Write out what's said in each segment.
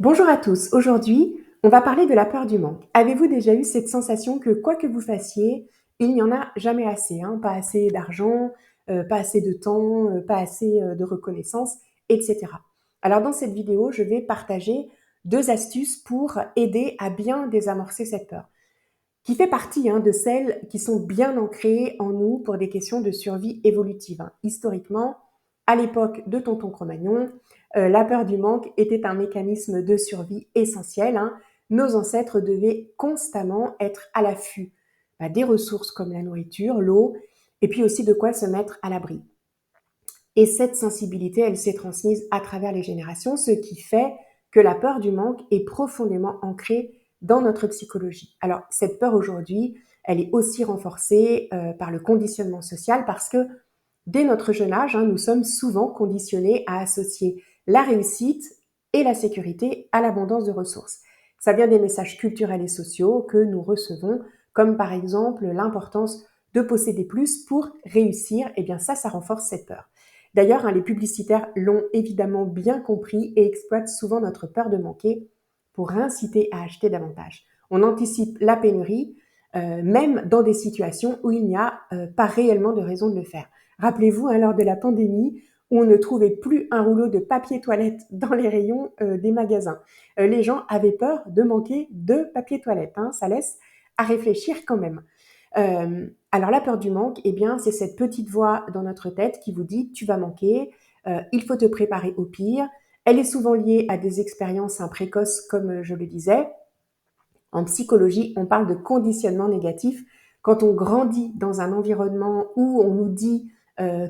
Bonjour à tous, aujourd'hui on va parler de la peur du manque. Avez-vous déjà eu cette sensation que quoi que vous fassiez, il n'y en a jamais assez, hein? Pas assez d'argent, pas assez de temps, pas assez de reconnaissance, etc. Alors dans cette vidéo, je vais partager 2 astuces pour aider à bien désamorcer cette peur, qui fait partie de celles qui sont bien ancrées en nous pour des questions de survie évolutive, hein. Historiquement, à l'époque de Tonton Cro-Magnon, la peur du manque était un mécanisme de survie essentiel, hein. Nos ancêtres devaient constamment être à l'affût des ressources comme la nourriture, l'eau, et puis aussi de quoi se mettre à l'abri. Et cette sensibilité, elle s'est transmise à travers les générations, ce qui fait que la peur du manque est profondément ancrée dans notre psychologie. Alors, cette peur aujourd'hui, elle est aussi renforcée par le conditionnement social parce que dès notre jeune âge, nous sommes souvent conditionnés à associer la réussite et la sécurité à l'abondance de ressources. Ça vient des messages culturels et sociaux que nous recevons, comme par exemple l'importance de posséder plus pour réussir. Eh bien ça renforce cette peur. D'ailleurs, les publicitaires l'ont évidemment bien compris et exploitent souvent notre peur de manquer pour inciter à acheter davantage. On anticipe la pénurie, même dans des situations où il n'y a pas réellement de raison de le faire. Rappelez-vous, lors de la pandémie, où on ne trouvait plus un rouleau de papier toilette dans les rayons des magasins. Les gens avaient peur de manquer de papier toilette, hein, ça laisse à réfléchir quand même. Alors la peur du manque, eh bien, c'est cette petite voix dans notre tête qui vous dit tu vas manquer, il faut te préparer au pire. Elle est souvent liée à des expériences précoces, comme je le disais. En psychologie, on parle de conditionnement négatif. Quand on grandit dans un environnement où on nous dit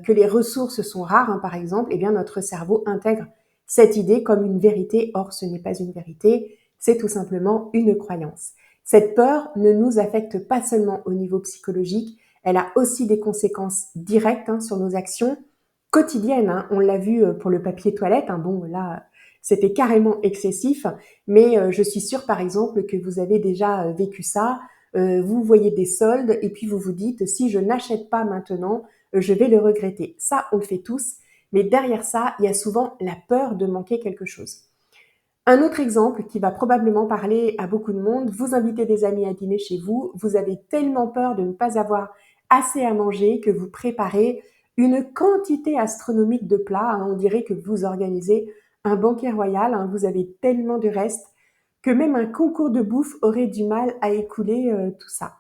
que les ressources sont rares, par exemple, eh bien notre cerveau intègre cette idée comme une vérité. Or, ce n'est pas une vérité, c'est tout simplement une croyance. Cette peur ne nous affecte pas seulement au niveau psychologique, elle a aussi des conséquences directes sur nos actions quotidiennes. On l'a vu pour le papier toilette. Bon, là, c'était carrément excessif, mais je suis sûre, par exemple, que vous avez déjà vécu ça. Vous voyez des soldes et puis vous vous dites, si je n'achète pas maintenant, je vais le regretter. Ça, on le fait tous, mais derrière ça, il y a souvent la peur de manquer quelque chose. Un autre exemple qui va probablement parler à beaucoup de monde, vous invitez des amis à dîner chez vous, vous avez tellement peur de ne pas avoir assez à manger que vous préparez une quantité astronomique de plats, on dirait que vous organisez un banquet royal, vous avez tellement de restes que même un concours de bouffe aurait du mal à écouler tout ça.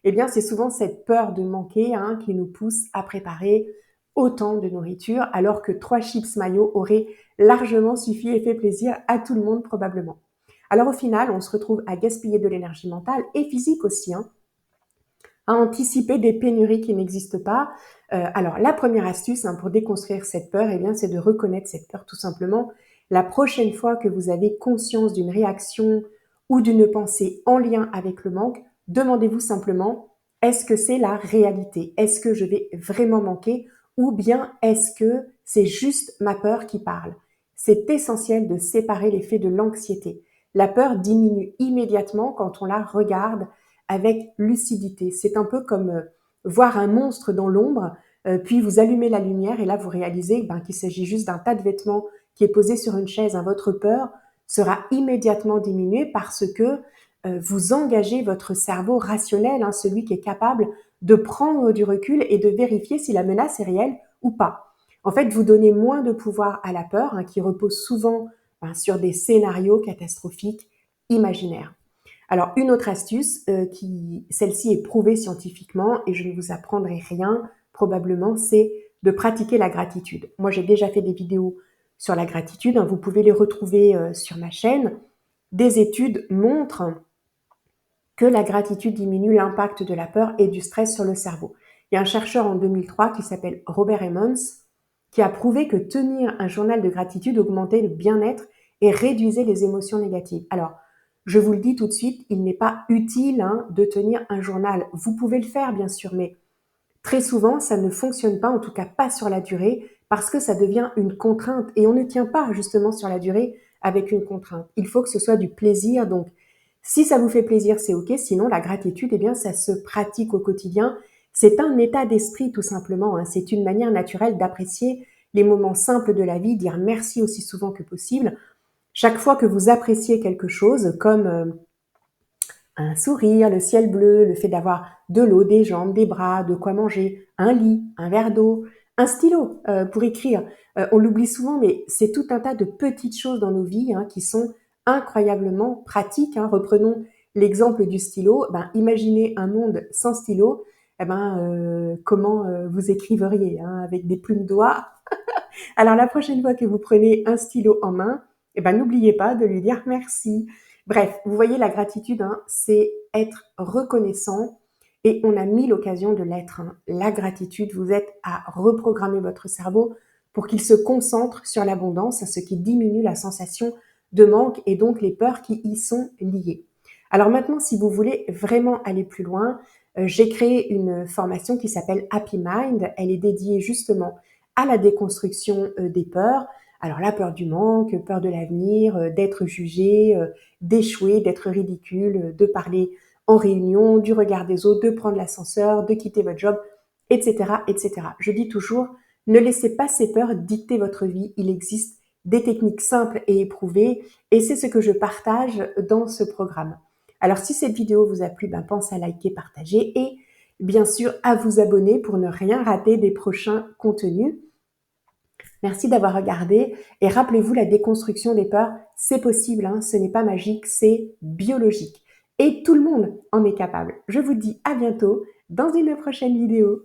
Eh bien, c'est souvent cette peur de manquer qui nous pousse à préparer autant de nourriture, alors que 3 chips mayo auraient largement suffi et fait plaisir à tout le monde probablement. Alors au final, on se retrouve à gaspiller de l'énergie mentale et physique aussi, à anticiper des pénuries qui n'existent pas. Alors la première astuce pour déconstruire cette peur, eh bien, c'est de reconnaître cette peur tout simplement. La prochaine fois que vous avez conscience d'une réaction ou d'une pensée en lien avec le manque, demandez-vous simplement, est-ce que c'est la réalité? Est-ce que je vais vraiment manquer? Ou bien est-ce que c'est juste ma peur qui parle? C'est essentiel de séparer l'effet de l'anxiété. La peur diminue immédiatement quand on la regarde avec lucidité. C'est un peu comme voir un monstre dans l'ombre, puis vous allumez la lumière et là vous réalisez qu'il s'agit juste d'un tas de vêtements qui est posé sur une chaise. Votre peur sera immédiatement diminuée parce que vous engagez votre cerveau rationnel, celui qui est capable de prendre du recul et de vérifier si la menace est réelle ou pas. En fait, vous donnez moins de pouvoir à la peur, qui repose souvent sur des scénarios catastrophiques imaginaires. Alors, une autre astuce, celle-ci est prouvée scientifiquement et je ne vous apprendrai rien probablement, c'est de pratiquer la gratitude. Moi, j'ai déjà fait des vidéos sur la gratitude, vous pouvez les retrouver sur ma chaîne. Des études montrent que la gratitude diminue l'impact de la peur et du stress sur le cerveau. Il y a un chercheur en 2003 qui s'appelle Robert Emmons qui a prouvé que tenir un journal de gratitude augmentait le bien-être et réduisait les émotions négatives. Alors, je vous le dis tout de suite, il n'est pas utile de tenir un journal. Vous pouvez le faire, bien sûr, mais très souvent, ça ne fonctionne pas, en tout cas pas sur la durée, parce que ça devient une contrainte. Et on ne tient pas justement sur la durée avec une contrainte. Il faut que ce soit du plaisir. Donc, si ça vous fait plaisir, c'est OK. Sinon, la gratitude, eh bien, ça se pratique au quotidien. C'est un état d'esprit, tout simplement. C'est une manière naturelle d'apprécier les moments simples de la vie, dire merci aussi souvent que possible. Chaque fois que vous appréciez quelque chose, comme un sourire, le ciel bleu, le fait d'avoir de l'eau, des jambes, des bras, de quoi manger, un lit, un verre d'eau, un stylo pour écrire. On l'oublie souvent, mais c'est tout un tas de petites choses dans nos vies qui sont incroyablement pratiques. Reprenons l'exemple du stylo. Imaginez un monde sans stylo. Comment vous écriveriez avec des plumes d'oie. Alors la prochaine fois que vous prenez un stylo en main, n'oubliez pas de lui dire merci. Bref, vous voyez, la gratitude, c'est être reconnaissant et on a mille occasions de l'être. La gratitude, vous êtes à reprogrammer votre cerveau pour qu'il se concentre sur l'abondance, ce qui diminue la sensation de manque et donc les peurs qui y sont liées. Alors maintenant, si vous voulez vraiment aller plus loin, j'ai créé une formation qui s'appelle Happy Mind. Elle est dédiée justement à la déconstruction des peurs. Alors la peur du manque, peur de l'avenir, d'être jugé, d'échouer, d'être ridicule, de parler en réunion, du regard des autres, de prendre l'ascenseur, de quitter votre job, etc., etc. Je dis toujours, ne laissez pas ces peurs dicter votre vie. Il existe des techniques simples et éprouvées et c'est ce que je partage dans ce programme. Alors si cette vidéo vous a plu, pensez à liker, partager et bien sûr à vous abonner pour ne rien rater des prochains contenus. Merci d'avoir regardé et rappelez-vous, la déconstruction des peurs, c'est possible, ce n'est pas magique, c'est biologique. Et tout le monde en est capable. Je vous dis à bientôt dans une prochaine vidéo.